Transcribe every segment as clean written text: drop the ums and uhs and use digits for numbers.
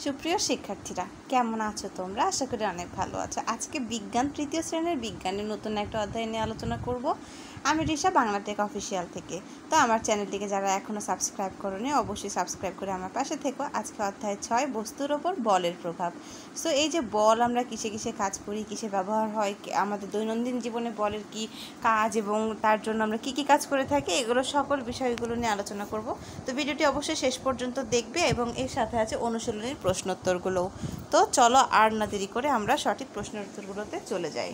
সুপ্রিয় শিক্ষার্থীরা, কেমন আছো তোমরা? আশা করি অনেক ভালো আছো। আজকে বিজ্ঞান তৃতীয় শ্রেণীর বিজ্ঞানের নতুন একটা অধ্যায় নিয়ে আলোচনা করব। আমি রিশা, বাংলা টেক অফিসিয়াল থেকে। তো আমার চ্যানেলটিকে যারা এখনও সাবস্ক্রাইব করোনি অবশ্যই সাবস্ক্রাইব করে আমার পাশে থেকো। আজকে অধ্যায় 6, বস্তুর ওপর বলের প্রভাব। সো এই যে বল আমরা কিসে কিসে কাজ করি, কিসে ব্যবহার হয়, আমাদের দৈনন্দিন জীবনে বলের কি কাজ এবং তার জন্য আমরা কি কি কাজ করে থাকি, এগুলো সকল বিষয়গুলো নিয়ে আলোচনা করব। তো ভিডিওটি অবশ্যই শেষ পর্যন্ত দেখবে এবং এর সাথে আছে অনুশীলনীর প্রশ্নোত্তরগুলোও। তো চলো আর না দেরি করে আমরা সঠিক প্রশ্নের উত্তরগুলোতে চলে যাই।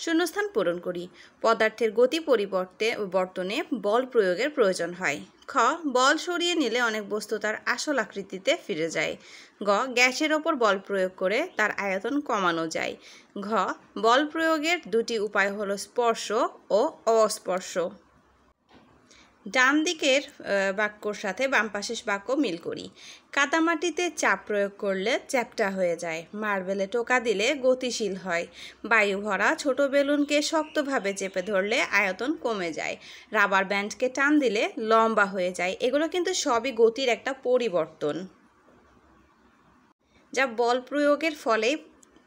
শূন্যস্থান পূরণ করি। পদার্থের গতি পরিবর্তনে বল প্রয়োগের প্রয়োজন হয়। খ, বল সরিয়ে নিলে অনেক বস্তু তার আসল আকৃতিতে ফিরে যায়। গ, গ্যাসের ওপর বল প্রয়োগ করে তার আয়তন কমানো যায়। ঘ, বল প্রয়োগের দুটি উপায় হলো স্পর্শ ও অস্পর্শ। ডান দিকের বাক্যর সাথে বাম পাশের বাক্য মিল করি। কাদামাটিতে চাপ প্রয়োগ করলে চ্যাপ্টা হয়ে যায়। মার্বেলে টোকা দিলে গতিশীল হয়। বায়ু ভরা ছোট বেলুনকে শক্তভাবে চেপে ধরলে আয়তন কমে যায়। রাবার ব্যান্ডকে টান দিলে লম্বা হয়ে যায়। এগুলো কিন্তু সবই গতির একটা পরিবর্তন, যা বল প্রয়োগের ফলে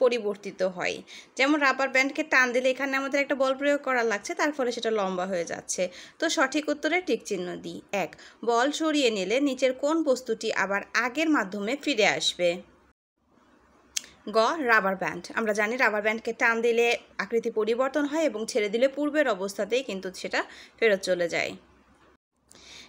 পরিবর্তিত হয়। যেমন রাবার ব্যান্ডকে টান দিলে এখানে আমাদের একটা বল প্রয়োগ করা লাগছে, তার ফলে সেটা লম্বা হয়ে যাচ্ছে। তো সঠিক উত্তরে টিক চিহ্ন দিই। 1, বল সরিয়ে নিলে নিচের কোন বস্তুটি আবার আগের মাধ্যমে ফিরে আসবে? গ, রাবার ব্যান্ড। আমরা জানি রাবার ব্যান্ডকে টান দিলে আকৃতি পরিবর্তন হয় এবং ছেড়ে দিলে পূর্বের অবস্থাতেই কিন্তু সেটা ফেরত চলে যায়।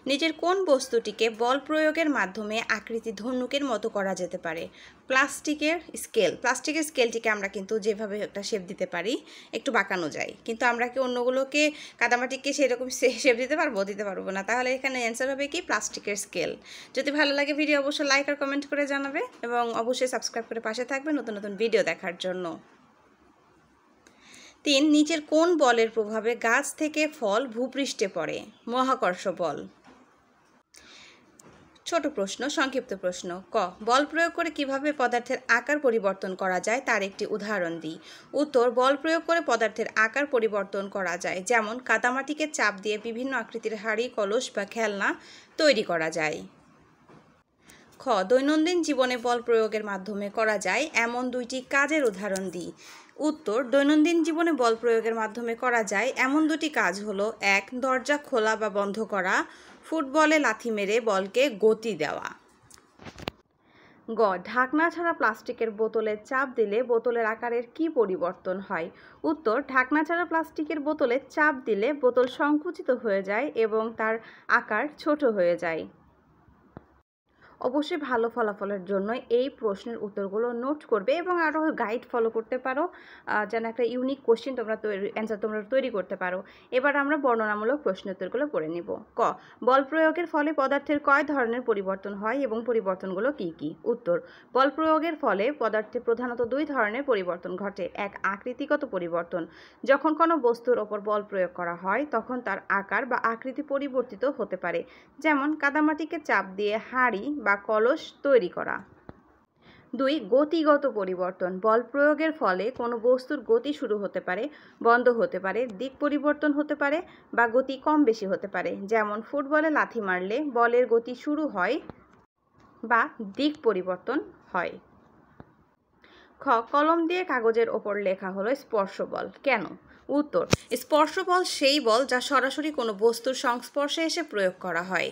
নিচের কোন বস্তুটিকে বল প্রয়োগের মাধ্যমে আকৃতি ধনুকের মতো করা যেতে পারে? প্লাস্টিকের স্কেল। প্লাস্টিকের স্কেলটিকে আমরা কিন্তু যেভাবে একটা শেপ দিতে পারি, একটু বাঁকানো যায়, কিন্তু আমরা কি অন্যগুলোকে কাদামাটিকে সেরকম শেপ দিতে পারবো না। তাহলে এখানে অ্যান্সার হবে কি প্লাস্টিকের স্কেল। যদি ভালো লাগে ভিডিও অবশ্যই লাইক আর কমেন্ট করে জানাবে এবং অবশ্যই সাবস্ক্রাইব করে পাশে থাকবে নতুন নতুন ভিডিও দেখার জন্য। 3, নিচের কোন বলের প্রভাবে গাছ থেকে ফল ভূপৃষ্ঠে পড়ে? মহাকর্ষ বল। ছোট প্রশ্ন, সংক্ষিপ্ত প্রশ্ন। ক, বল প্রয়োগ করে কিভাবে পদার্থের আকার পরিবর্তন করা যায় তার একটি উদাহরণ দিই। উত্তর, বল প্রয়োগ করে পদার্থের আকার পরিবর্তন করা যায়, যেমন কাদামাটিকে চাপ দিয়ে বিভিন্ন আকৃতির হাঁড়ি, কলস বা খেলনা তৈরি করা যায়। খ, দৈনন্দিন জীবনে বল প্রয়োগের মাধ্যমে করা যায় এমন 2টি কাজের উদাহরণ দিই। উত্তর, দৈনন্দিন জীবনে বল প্রয়োগের মাধ্যমে করা যায় এমন 2টি কাজ হলো: 1, দরজা খোলা বা বন্ধ করা, ফুটবলে লাথি মেরে বলকে গতি দেওয়া। গ, ঢাকনা ছাড়া প্লাস্টিকের বোতলে চাপ দিলে বোতলের আকারের কি পরিবর্তন হয়? উত্তর, ঢাকনা ছাড়া প্লাস্টিকের বোতলে চাপ দিলে বোতল সংকুচিত হয়ে যায় এবং তার আকার ছোট হয়ে যায়। অবশ্যই ভালো ফলাফলের জন্য এই প্রশ্নের উত্তরগুলো নোট করবে এবং আরও গাইড ফলো করতে পারো, যেন একটা ইউনিক কোশ্চেন অ্যান্সার তোমরা তৈরি করতে পারো। এবার আমরা বর্ণনামূলক প্রশ্ন উত্তরগুলো পড়ে নিব। ক, বল প্রয়োগের ফলে পদার্থের কয় ধরনের পরিবর্তন হয় এবং পরিবর্তনগুলো কি কি? উত্তর, বল প্রয়োগের ফলে পদার্থে প্রধানত 2 ধরনের পরিবর্তন ঘটে। 1, আকৃতিগত পরিবর্তন। যখন কোনো বস্তুর ওপর বল প্রয়োগ করা হয় তখন তার আকার বা আকৃতি পরিবর্তিত হতে পারে, যেমন কাদামাটিকে চাপ দিয়ে হাঁড়ি বা কলস তৈরি করা। 2, গতিগত পরিবর্তন। বল প্রয়োগের ফলে কোনো বস্তুর গতি শুরু হতে পারে, বন্ধ হতে পারে, দিক পরিবর্তন হতে পারে বা গতি কম বেশি হতে পারে, যেমন ফুটবলে লাথি মারলে বলের গতি শুরু হয় বা দিক পরিবর্তন হয়। খ, কলম দিয়ে কাগজের ওপর লেখা হলো স্পর্শ বল। কেন? উত্তর, স্পর্শ বল সেই বল যা সরাসরি কোনো বস্তুর সংস্পর্শে এসে প্রয়োগ করা হয়।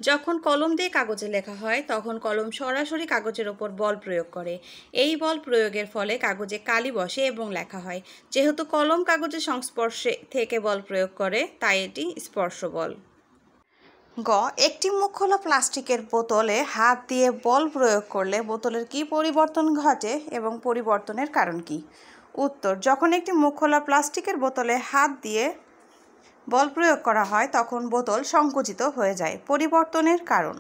যখন কলম দিয়ে কাগজে লেখা হয় তখন কলম সরাসরি কাগজের ওপর বল প্রয়োগ করে। এই বল প্রয়োগের ফলে কাগজে কালি বসে এবং লেখা হয়। যেহেতু কলম কাগজের সংস্পর্শে থেকে বল প্রয়োগ করে, তাই এটি স্পর্শ বল। গ, একটি মুখ খোলা প্লাস্টিকের বোতলে হাত দিয়ে বল প্রয়োগ করলে বোতলের কি পরিবর্তন ঘটে এবং পরিবর্তনের কারণ কি? উত্তর, যখন একটি মুখ খোলা প্লাস্টিকের বোতলে হাত দিয়ে বল প্রয়োগ করা হয় তখন বোতল সংকুচিত হয়ে যায়। পরিবর্তনের কারণ: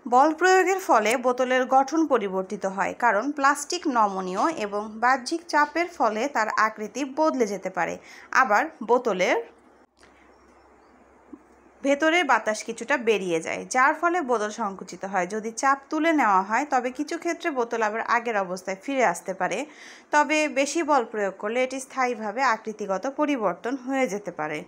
বল প্রয়োগের ফলে বোতলের গঠন পরিবর্তিত হয়, কারণ প্লাস্টিক নমনীয় এবং বাহ্যিক চাপের ফলে তার আকৃতি বদলে যেতে পারে। আবার বোতলের ভেতরের বাতাস কিছুটা বেরিয়ে যায়, যার ফলে বোতল সংকুচিত হয়। যদি চাপ তুলে নেওয়া হয় তবে কিছু ক্ষেত্রে বোতল আবার আগের অবস্থায় ফিরে আসতে পারে, তবে বেশি বল প্রয়োগ করলে এটি স্থায়ীভাবে আকৃতিগত পরিবর্তন হয়ে যেতে পারে।